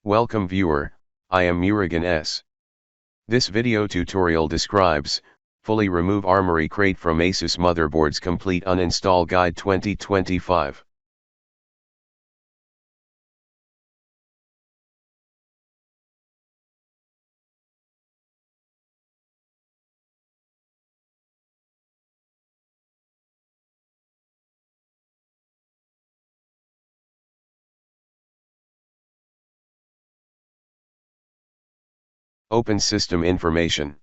Welcome viewer, I am Murugan S. This video tutorial describes, fully remove Armoury crate from ASUS Motherboards Complete Uninstall Guide 2025. Open System Information.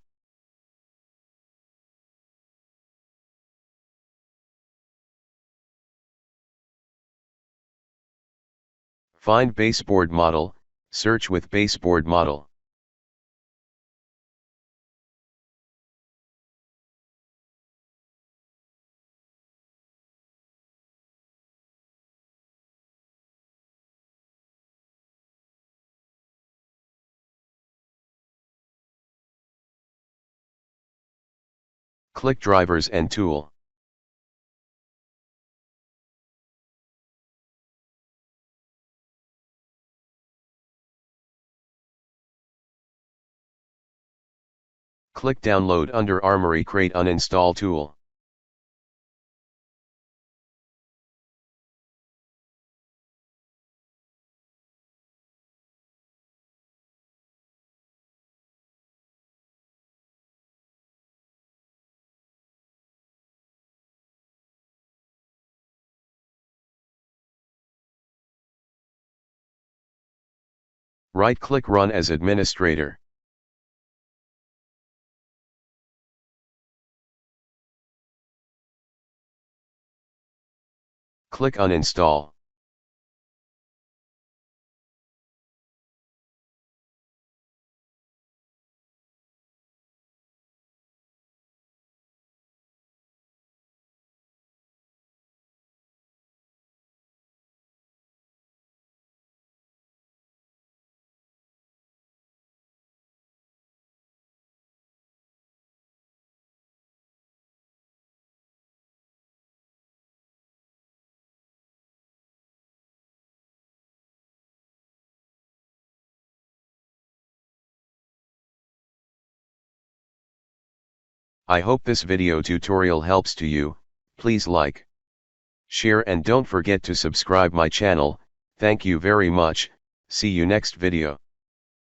Find Baseboard model, search with Baseboard model. Click Drivers and Tool. Click Download under Armoury Crate Uninstall Tool. Right-click Run as Administrator. Click Uninstall. I hope this video tutorial helps to you. Please like, share and don't forget to subscribe my channel. Thank you very much. See you next video.